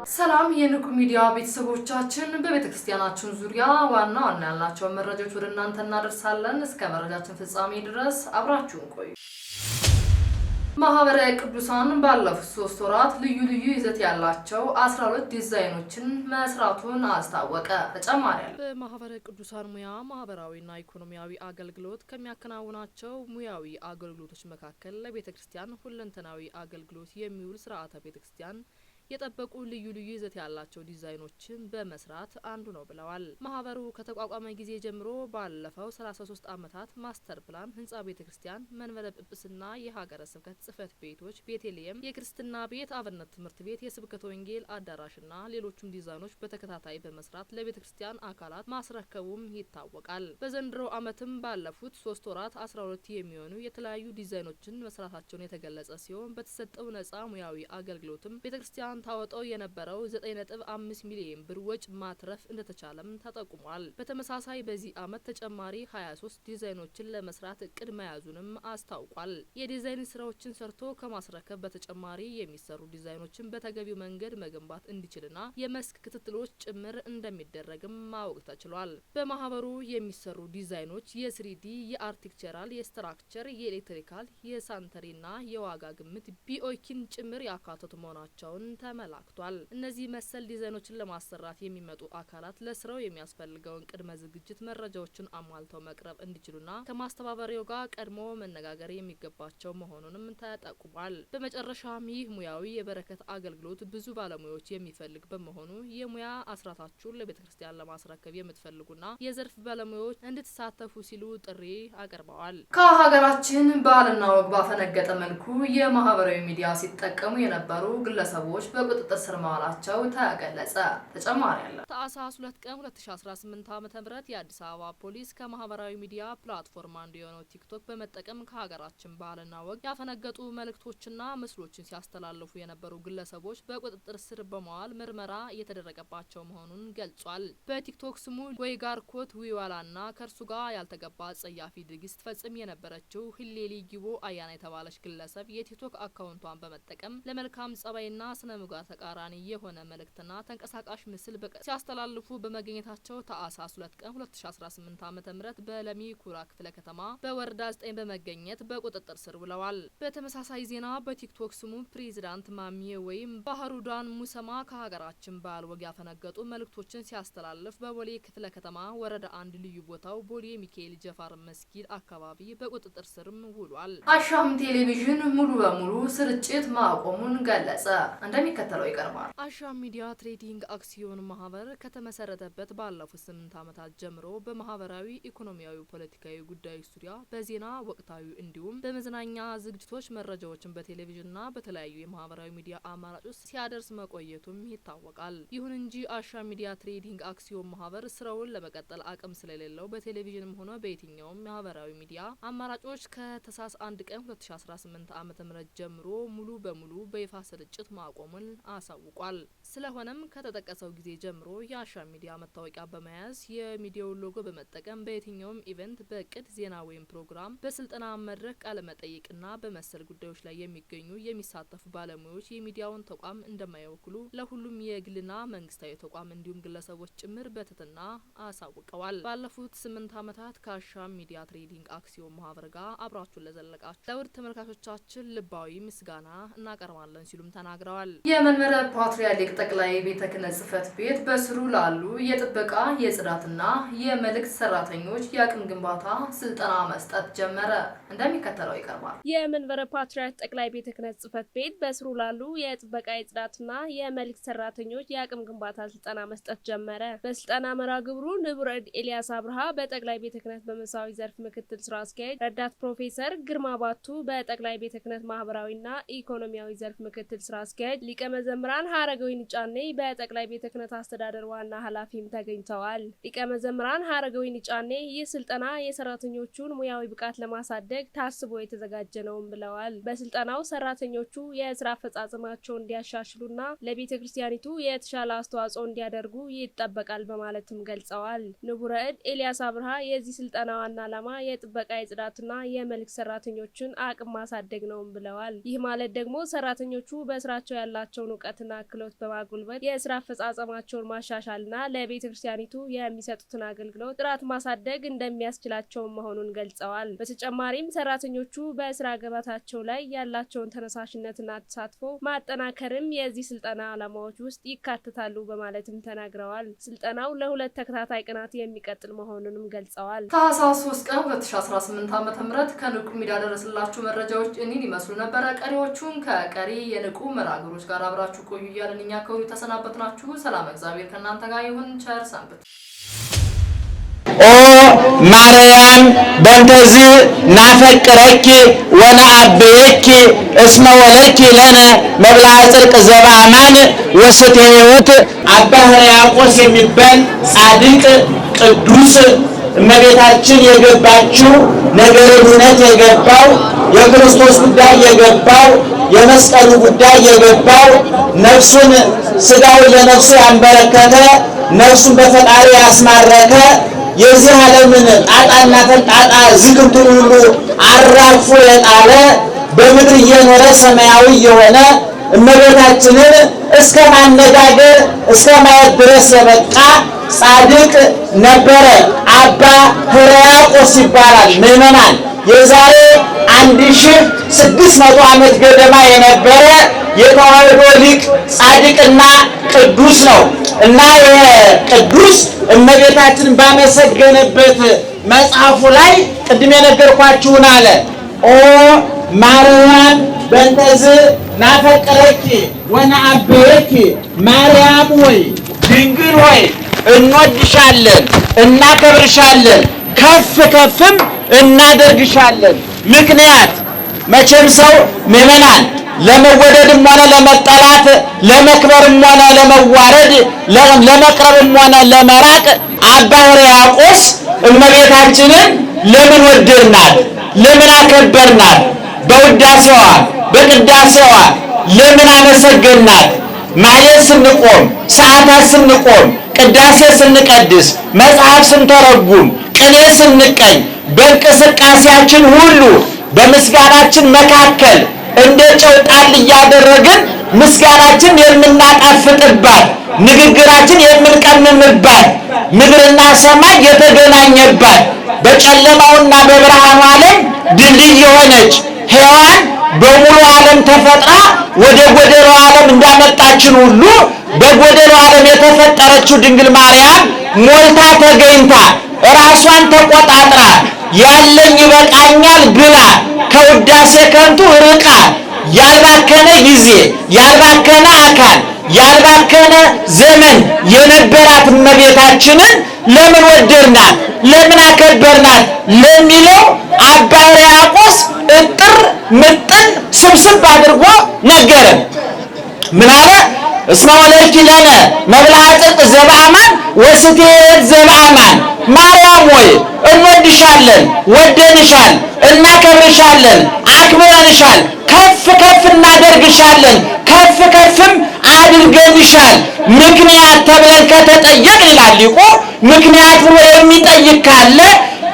ሰላም የንቁ ሚዲያ ቤተሰቦቻችን በቤተክርስቲያናችን ዙሪያ ዋና ያላቸው መረጃዎች ወደ እናንተ እናደርሳለን። እስከ መረጃችን ፍጻሜ ድረስ አብራችሁን ቆዩ። ማህበረ ቅዱሳን ባለፉት 3 ወራት ልዩ ይዘት ያላቸው 12 ዲዛይኖችን መስራቱን አስታወቀ። ተጨማሪ አለ። በማህበረ ቅዱሳን ሙያ ማህበራዊና ኢኮኖሚያዊ አገልግሎት ከሚያከናውናቸው ሙያዊ አገልግሎቶች መካከል ለቤተክርስቲያን ሁለንተናዊ አገልግሎት የሚውል ስርዓተ ቤተክርስቲያን የጠበቁ ልዩ ይዘት ያላቸው ዲዛይኖችን በመስራት አንዱ ነው ብለዋል። ማህበሩ ከተቋቋመ ጊዜ ጀምሮ ባለፈው 33 ዓመታት ማስተር ፕላን፣ ህንጻ ቤተክርስቲያን፣ መንበረ ጵጵስና፣ የሀገረ ስብከት ጽህፈት ቤቶች፣ ቤተልሔም፣ የክርስትና ቤት፣ አብነት ትምህርት ቤት፣ የስብከተ ወንጌል አዳራሽና ሌሎችም ዲዛይኖች በተከታታይ በመስራት ለቤተክርስቲያን አካላት ማስረከቡም ይታወቃል። በዘንድሮ ዓመትም ባለፉት 3 ወራት 12 የሚሆኑ የተለያዩ ዲዛይኖችን መስራታቸውን የተገለጸ ሲሆን በተሰጠው ነጻ ሙያዊ አገልግሎትም ቤተክርስቲያን ታወጣው የነበረው 9.5 ሚሊዮን ብር ወጭ ማትረፍ እንደተቻለም ተጠቁሟል። በተመሳሳይ በዚህ ዓመት ተጨማሪ 23 ዲዛይኖችን ለመስራት እቅድ መያዙንም አስታውቋል። የዲዛይን ስራዎችን ሰርቶ ከማስረከብ በተጨማሪ የሚሰሩ ዲዛይኖችን በተገቢው መንገድ መገንባት እንዲችልና የመስክ ክትትሎች ጭምር እንደሚደረግም ማወቅ ተችሏል። በማህበሩ የሚሰሩ ዲዛይኖች የ3ዲ፣ የአርክቴክቸራል፣ የስትራክቸር፣ የኤሌክትሪካል፣ የሳንተሪና የዋጋ ግምት ቢኦኪን ጭምር ያካተቱ መሆናቸውን ተመላክቷል። እነዚህ መሰል ዲዛይኖችን ለማሰራት የሚመጡ አካላት ለስራው የሚያስፈልገውን ቅድመ ዝግጅት መረጃዎችን አሟልተው መቅረብ እንዲችሉና ከማስተባበሪያው ጋር ቀድሞ መነጋገር የሚገባቸው መሆኑንም ተጠቁሟል። በመጨረሻም ይህ ሙያዊ የበረከት አገልግሎት ብዙ ባለሙያዎች የሚፈልግ በመሆኑ የሙያ አስራታችሁን ለቤተ ክርስቲያን ለማስረከብ የምትፈልጉና የዘርፍ ባለሙያዎች እንድትሳተፉ ሲሉ ጥሪ አቅርበዋል። ከሀገራችን ባህልና ወግ ባፈነገጠ መልኩ የማህበራዊ ሚዲያ ሲጠቀሙ የነበሩ ግለሰቦች በቁጥጥር ስር መዋላቸው ተገለጸ። ተጨማሪ አለ። ታህሳስ 2 ቀን 2018 ዓ.ም የአዲስ አበባ ፖሊስ ከማህበራዊ ሚዲያ ፕላትፎርም አንዱ የሆነው ቲክቶክ በመጠቀም ከሀገራችን ባህልና ወግ ያፈነገጡ መልእክቶችና ምስሎችን ሲያስተላልፉ የነበሩ ግለሰቦች በቁጥጥር ስር በመዋል ምርመራ እየተደረገባቸው መሆኑን ገልጿል። በቲክቶክ ስሙ ወይጋርኮት ዊዋላና ከእርሱ ጋር ያልተገባ ጸያፊ ድርጊት ስትፈጽም የነበረችው ህሌሊ ጊቦ አያና የተባለች ግለሰብ የቲክቶክ አካውንቷን በመጠቀም ለመልካም ጸባይና ስነ ምግባር ተቃራኒ የሆነ መልእክትና ተንቀሳቃሽ ምስል ሲያስተላልፉ በመገኘታቸው ታህሳስ 2 ቀን 2018 ዓ.ም በለሚ ኩራ ክፍለ ከተማ በወረዳ 9 በመገኘት በቁጥጥር ስር ውለዋል። በተመሳሳይ ዜና በቲክቶክ ስሙ ፕሬዚዳንት ማሚዬ ወይም ባህሩዳን ሙሰማ ከሀገራችን ባህል ወግ ያፈነገጡ መልእክቶችን ሲያስተላልፍ በቦሌ ክፍለ ከተማ ወረዳ 1 ልዩ ቦታው ቦሌ ሚካኤል ጀፋር መስጊድ አካባቢ በቁጥጥር ስርም ውሏል። አሻም ቴሌቪዥን ሙሉ በሙሉ ስርጭት ማቆሙን ገለጸ። እንደሚከተለው ይቀርባል። አሻም ሚዲያ ትሬዲንግ አክሲዮን ማህበር ከተመሰረተበት ባለፉት 8 ዓመታት ጀምሮ በማህበራዊ፣ ኢኮኖሚያዊ፣ ፖለቲካዊ ጉዳዮች ዙሪያ በዜና ወቅታዊ እንዲሁም በመዝናኛ ዝግጅቶች መረጃዎችን በቴሌቪዥንና በተለያዩ የማህበራዊ ሚዲያ አማራጮች ሲያደርስ መቆየቱም ይታወቃል። ይሁን እንጂ አሻም ሚዲያ ትሬዲንግ አክሲዮን ማህበር ስራውን ለመቀጠል አቅም ስለሌለው በቴሌቪዥንም ሆነ በየትኛውም ማህበራዊ ሚዲያ አማራጮች ከታህሳስ 1 ቀን 2018 ዓ.ም ጀምሮ ሙሉ በሙሉ በይፋ ስርጭት ማቆሙን አሳውቋል። ስለሆነም ከተጠቀሰው ጊዜ ጀምሮ የአሻም ሚዲያ መታወቂያ በመያዝ የሚዲያውን ሎጎ በመጠቀም በየትኛውም ኢቨንት፣ በእቅድ ዜና ወይም ፕሮግራም፣ በስልጠና መድረክ፣ ቃለ መጠይቅና በመሰል ጉዳዮች ላይ የሚገኙ የሚሳተፉ ባለሙያዎች የሚዲያውን ተቋም እንደማይወክሉ ለሁሉም የግልና መንግስታዊ ተቋም እንዲሁም ግለሰቦች ጭምር በትህትና አሳውቀዋል። ባለፉት 8 ዓመታት ከአሻም ሚዲያ ትሬዲንግ አክሲዮን ማህበር ጋር አብራችሁን ለዘለቃችሁ ለውድ ተመልካቾቻችን ልባዊ ምስጋና እናቀርባለን ሲሉም ተናግረዋል። የመንበረ ፓትርያርክ ጠቅላይ ቤተ ክህነት ጽህፈት ቤት በስሩ ላሉ የጥበቃ የጽዳትና የመልእክት ሰራተኞች የአቅም ግንባታ ስልጠና መስጠት ጀመረ። እንደሚከተለው ይቀርባል። የመንበረ ፓትርያርክ ጠቅላይ ቤተ ክህነት ጽህፈት ቤት በስሩ ላሉ የጥበቃ የጽዳትና የመልእክት ሰራተኞች የአቅም ግንባታ ስልጠና መስጠት ጀመረ። በስልጠና መርሃ ግብሩ ንቡረ እድ ኤልያስ አብርሃ በጠቅላይ ቤተ ክህነት በመንፈሳዊ ዘርፍ ምክትል ስራ አስኪያጅ፣ ረዳት ፕሮፌሰር ግርማ ባቱ በጠቅላይ ቤተ ክህነት ማህበራዊና ኢኮኖሚያዊ ዘርፍ ምክትል ስራ አስኪያጅ፣ ሊቀ መዘምራን ሀረገወይን ጫኔ በጠቅላይ ቤተ ክህነት አስተዳደር ዋና ኃላፊም ተገኝተዋል። ሊቀ መዘምራን ሀረገወይን ጫኔ ይህ ስልጠና የሰራተኞቹን ሙያዊ ብቃት ለማሳደግ ታስቦ የተዘጋጀ ነውም ብለዋል። በስልጠናው ሰራተኞቹ የስራ አፈጻጸማቸውን እንዲያሻሽሉና ለቤተ ክርስቲያኒቱ የተሻለ አስተዋጽኦ እንዲያደርጉ ይጠበቃል በማለትም ገልጸዋል። ንቡረ እድ ኤልያስ አብርሃ የዚህ ስልጠና ዋና ዓላማ የጥበቃ የጽዳትና የመልእክት ሰራተኞችን አቅም ማሳደግ ነውም ብለዋል። ይህ ማለት ደግሞ ሰራተኞቹ በስራቸው ያላቸው ያላቸውን ዕውቀትና ክህሎት በማጎልበት የስራ አፈጻጸማቸውን ማሻሻልና ለቤተክርስቲያኒቱ የሚሰጡትን አገልግሎት ጥራት ማሳደግ እንደሚያስችላቸው መሆኑን ገልጸዋል። በተጨማሪም ሰራተኞቹ በስራ ገበታቸው ላይ ያላቸውን ተነሳሽነትና ተሳትፎ ማጠናከርም የዚህ ስልጠና ዓላማዎች ውስጥ ይካተታሉ በማለትም ተናግረዋል። ስልጠናው ለሁለት ተከታታይ ቀናት የሚቀጥል መሆኑንም ገልጸዋል። ታህሳስ 3 ቀን 2018 ዓ.ም ከንቁ ሚዲያ ደረስላችሁ መረጃዎች እኒን ይመስሉ ነበር። ቀሪዎቹን ከቀሪ የንቁ መራግሮች ጋር አብራችሁ ቆዩ እያልን እኛ ከሁሉ ተሰናበትናችሁ። ሰላም እግዚአብሔር ከእናንተ ጋር ይሁን። ቸር ሰንብቱ። ኦ ማርያም በእንተዝ ናፈቅረኪ ወነአብየኪ እስመ ወለድኪ ለነ መብልዐ ጽድቅ ዘበአማን ወስቴ ሕይወት። አባ ሕርያቆስ የሚባል ጻድቅ ቅዱስ እመቤታችን የገባችው ነገረ ድነት የገባው የክርስቶስ ጉዳይ የገባው የመስቀሉ ጉዳይ የገባው ነፍሱን ስጋው ለነፍሱ ያንበረከተ ነፍሱን በፈጣሪ ያስማረከ የዚህ ዓለምን ጣጣና ተጣጣ ዝግምቱን ሁሉ አራግፎ የጣለ በምድር እየኖረ ሰማያዊ የሆነ እመቤታችንን እስከ ማነጋገር እስከ ማየት ድረስ የበቃ ጻድቅ ነበረ። አባ ሕርያቆስ ይባላል። ምዕመናን የዛሬ 1600 ዓመት ገደማ የነበረ የተዋሕዶ ሊቅ ጻድቅና ቅዱስ ነው እና የቅዱስ እመቤታችንን ባመሰገነበት መጽሐፉ ላይ ቅድም የነገርኳችሁን አለ። ኦ ማርያም በእንተዝ ናፈቅረኪ ወነአብየኪ፣ ማርያም ሆይ ድንግል ሆይ እንወድሻለን፣ እናከብርሻለን፣ ከፍ ከፍም እናደርግሻለን። ምክንያት መቼም ሰው ምዕመናን ለመወደድም ሆነ ለመጠላት፣ ለመክበርም ሆነ ለመዋረድ፣ ለመቅረብም ሆነ ለመራቅ አባ ሕርያቆስ እመቤታችንን ለምን ወደድናት? ለምን አከበርናት? በውዳሴዋ በቅዳሴዋ ለምን አመሰገናት? ማየት ስንቆም፣ ሰዓታት ስንቆም፣ ቅዳሴ ስንቀድስ፣ መጽሐፍ ስንተረጉም፣ ቅኔ ስንቀኝ፣ በእንቅስቃሴያችን ሁሉ በምስጋናችን መካከል እንደ ጨው ጣል እያደረግን ምስጋናችን የምናጣፍጥባት፣ ንግግራችን የምንቀምምባት፣ ምድርና ሰማይ የተገናኘባት፣ በጨለማውና በብርሃኑ ዓለም ድልድይ የሆነች ሔዋን በሙሉ ዓለም ተፈጥራ ወደ ጎደሎ ዓለም እንዳመጣችን ሁሉ በጎደሎ ዓለም የተፈጠረችው ድንግል ማርያም ሞልታ ተገኝታ ራሷን ተቆጣጥራ ያለኝ ይበቃኛል ብላ ከውዳሴ ከንቱ ርቃ ያልባከነ ጊዜ ያልባከነ አካል ያልባከነ ዘመን የነበራት እመቤታችንን ለምን ወደድናት? ለምን አከበርናት? ለሚለው አባ ሕርያቆስ እጥር ምጥን ስብስብ አድርጎ ነገረን። ምን አለ? እስመ ወለድኪ ለነ መብልዐ ጽድቅ ዘበአማን ወስቴ ሕይወት ዘበአማን። ማርያም ሆይ እንወድሻለን፣ ወደንሻል፣ እናከብርሻለን፣ አክብረንሻል፣ ከፍ ከፍ እናደርግሻለን፣ ከፍ ከፍም አድርገንሻል። ምክንያት ተብለን ከተጠየቅን ይላል ሊቁ፣ ምክንያት ብሎ የሚጠይቅ ካለ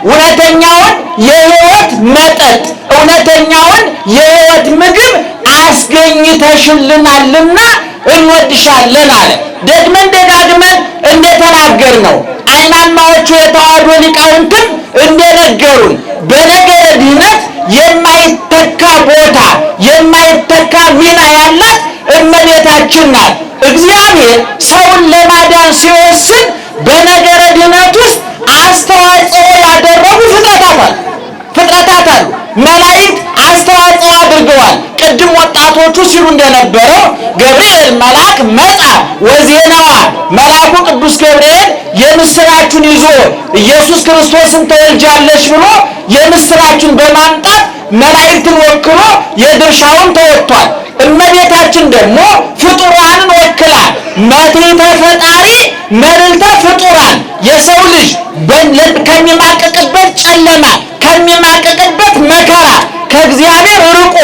እውነተኛውን የሕይወት መጠጥ እውነተኛውን የሕይወት ምግብ አስገኝተሽልናልና እንወድሻለን አለ። ደግመን ደጋግመን እንደተናገር ነው አይናማዎቹ የተዋሕዶ ሊቃውንትም እንደነገሩን በነገረ ድኅነት የማይተካ ቦታ የማይተካ ሚና ያላት እመቤታችን ናት። እግዚአብሔር ሰውን ለማዳን ሲወስን በነገረ ድኅነት ውስጥ አስተዋጽኦ ያደረጉ ፍጥረታት አሉ። መላእክት አስተዋጽኦ አድርገዋል። ቅድም ወጣቶቹ ሲሉ እንደነበረው ገብርኤል መልአክ መጣ ወዜናዋ፣ መልአኩ ቅዱስ ገብርኤል የምስራቹን ይዞ ኢየሱስ ክርስቶስን ተወልጃለሽ ብሎ የምስራቹን በማምጣት መላእክትን ወክሎ የድርሻውን ተወጥቷል። እመቤታችን ደግሞ ፍጡራንን ወክላ መትሕተ ፈጣሪ መልዕልተ ፍጡራን የሰው ልጅ ከሚማቀቅበት ጨለማ ከሚማቀቅበት መከራ ከእግዚአብሔር ርቆ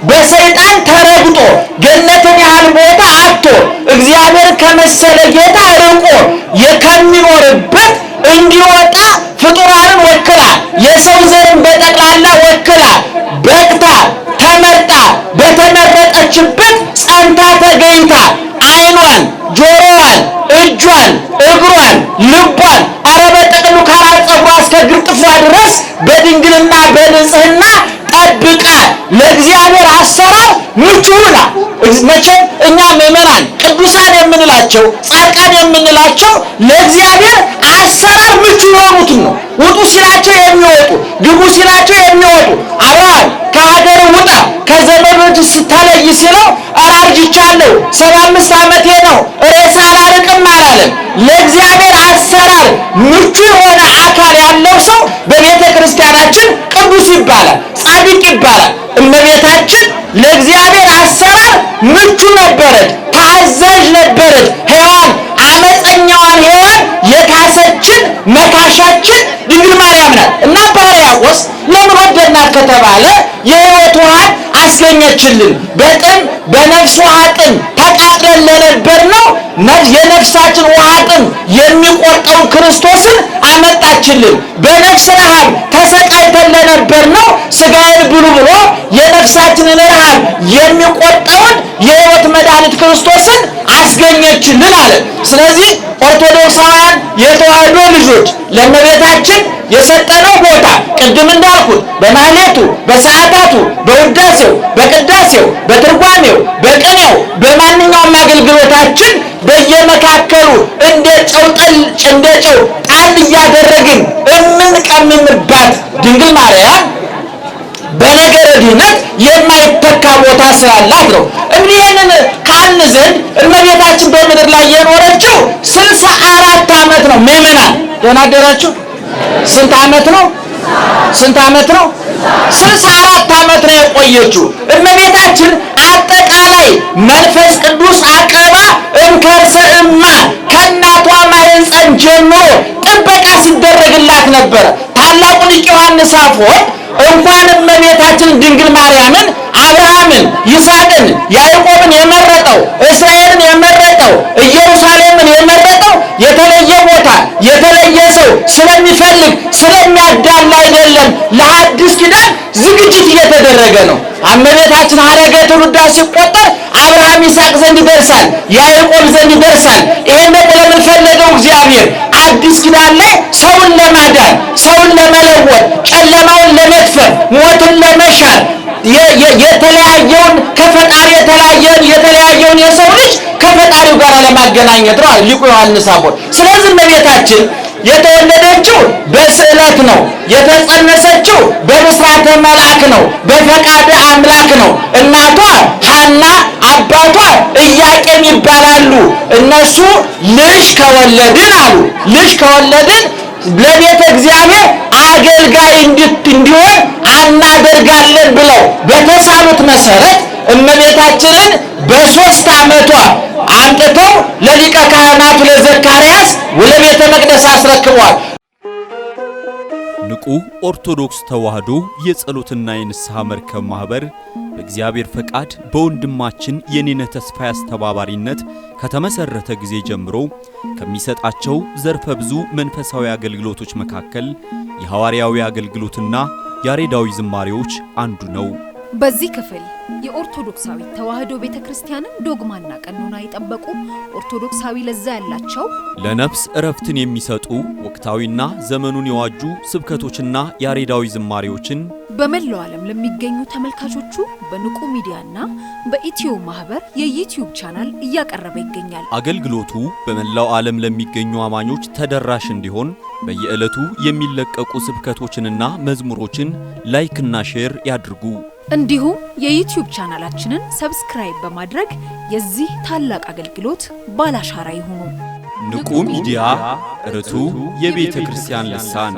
በሰይጣን ተረግጦ ገነትን ያህል ቦታ አጥቶ እግዚአብሔር ከመሰለ ጌታ ርቆ ከሚኖርበት እንዲወጣ ፍጡራንን ወክላ የሰው ዘርን በጠቅላላ ወክላ በቅታ ተመርጣ በተመረጠችበት ጸንታ ተገኝታ መቼም እኛ ምእመናን ቅዱሳን የምንላቸው ጻድቃን የምንላቸው ለእግዚአብሔር አሰራር ምቹ የሆኑትን ነው። ውጡ ሲላቸው የሚወጡ፣ ግቡ ሲላቸው የሚወጡ። አብርሃም ከሀገር ውጣ ከዘመዶች ስተለይ ሲለው አርጅቻለሁ 75 ዓመቴ ነው ሬሳ አላርቅም አላለም። ለእግዚአብሔር አሰራር ምቹ የሆነ አካል ያለው ሰው በቤተ ክርስቲያናችን ቅዱስ ይባላል፣ ጻድቅ ይባላል። እመቤታችን ለእግዚአብሔር አሰራር ምቹ ነበረች፣ ታዛዥ ነበረች። ሔዋን አመፀኛዋን ሔዋን የካሰችን መካሻችን ድንግል ማርያም ናት እና ሕርያቆስ ለምን ወደድናት ከተባለ የሕይወት ውሃን አስገኘችልን። በጥም በነፍስ ውሃ ጥም ተቃጥለን ለነበርነው የነፍሳችን ውሃ ጥም የሚቆርጠውን ክርስቶስን አመጣችልን። በነፍስ ረሃብ ተሰቃይተን ለነበርነው ሥጋዬን ብሉ ብሎ የነፍሳችንን ረሃብ የሚቆርጠውን የሕይወት መድኃኒት ክርስቶስን አስገኘችልን አለ። ስለዚህ ኦርቶዶክሳውያን የተዋሕዶ ልጆች ለእመቤታችን የሰጠነው ቦታ ቅድም እንዳልኩት በማህሌቱ፣ በሰዓታቱ፣ በውዳሴው፣ በቅዳሴው፣ በትርጓሜው፣ በቅኔው፣ በማንኛውም አገልግሎታችን በየመካከሉ እንደ ጨው ጣል እያደረግን እምንቀምምባት ድንግል ማርያም በነገረ ድነት የማይተካ ቦታ ስላላት ነው። እንግዲህ ይህንን ካልን ዘንድ እመቤታችን በምድር ላይ የኖረችው 64 ዓመት ነው። ምእመናን ደህና አደራችሁ። ስንት ዓመት ነው? 64 ዓመት ነው የቆየችው እመቤታችን። አጠቃላይ መንፈስ ቅዱስ አቀባ እምከርሰ እማ ከእናቷ ማኅፀን ጀምሮ ጥበቃ ሲደረግላት ነበረ። ታላቁ ሊቅ ዮሐንስ አፈወርቅ እንኳን እመቤታችን ድንግል ማርያምን አብርሃምን፣ ይስሐቅን፣ ያዕቆብን የመረጠው እስራኤልን የመረጠው ኢየሩሳሌምን የመረጠው የተለየ ቦታ የተለየ ሰው ስለሚፈልግ ስለሚያዳላ አይደለም። ለአዲስ ኪዳን ዝግጅት እየተደረገ ነው። እመቤታችን ሐረገ ትውልዷ ሲቆጠር አብርሃም ይስሐቅ ዘንድ ይደርሳል፣ ያዕቆብ ዘንድ ይደርሳል። ይሄን ደግሞ ለምን ፈለገው እግዚአብሔር? አዲስ ኪዳን ላይ ሰውን ለማዳን ሰውን ለመለወጥ ጨለማውን ለመድፈር ሞትን ለመሻር የተለያየውን ከፈጣሪ የተለያየውን የሰው ልጅ ከፈጣሪው ጋር ለማገናኘት ነው ሊቁ ዮሐንስ አፈወርቅ። ስለዚህ እመቤታችን የተወለደችው በስዕለት ነው። የተጸነሰችው በብስራተ መልአክ ነው፣ በፈቃደ አምላክ ነው። እናቷ ሐና አባቷ ኢያቄም ይባላሉ። እነሱ ልጅ ከወለድን አሉ ልጅ ከወለድን ለቤተ እግዚአብሔር አገልጋይ እንዲሆን እናደርጋለን ብለው በተሳሉት መሰረት እመቤታችንን በ3 ዓመቷ አምጥተው ለሊቀ ካህናቱ ለዘካርያስ ወደ ቤተ መቅደስ አስረክቧል። ንቁ ኦርቶዶክስ ተዋሕዶ የጸሎትና የንስሐ መርከብ ማህበር በእግዚአብሔር ፈቃድ በወንድማችን የኔነ ተስፋዬ አስተባባሪነት ከተመሰረተ ጊዜ ጀምሮ ከሚሰጣቸው ዘርፈ ብዙ መንፈሳዊ አገልግሎቶች መካከል የሐዋርያዊ አገልግሎትና ያሬዳዊ ዝማሬዎች አንዱ ነው። በዚህ ክፍል የኦርቶዶክሳዊ ተዋሕዶ ቤተክርስቲያንን ዶግማና ቀኖና የጠበቁ ኦርቶዶክሳዊ ለዛ ያላቸው ለነፍስ እረፍትን የሚሰጡ ወቅታዊና ዘመኑን የዋጁ ስብከቶችና ያሬዳዊ ዝማሬዎችን በመላው ዓለም ለሚገኙ ተመልካቾቹ በንቁ ሚዲያና በኢትዮ ማህበር የዩቲዩብ ቻናል እያቀረበ ይገኛል። አገልግሎቱ በመላው ዓለም ለሚገኙ አማኞች ተደራሽ እንዲሆን በየዕለቱ የሚለቀቁ ስብከቶችንና መዝሙሮችን ላይክና ሼር ያድርጉ። እንዲሁም የዩቲዩብ ቻናላችንን ሰብስክራይብ በማድረግ የዚህ ታላቅ አገልግሎት ባላሻራ ይሁኑ። ንቁ ሚዲያ ርቱ የቤተ ክርስቲያን ልሳን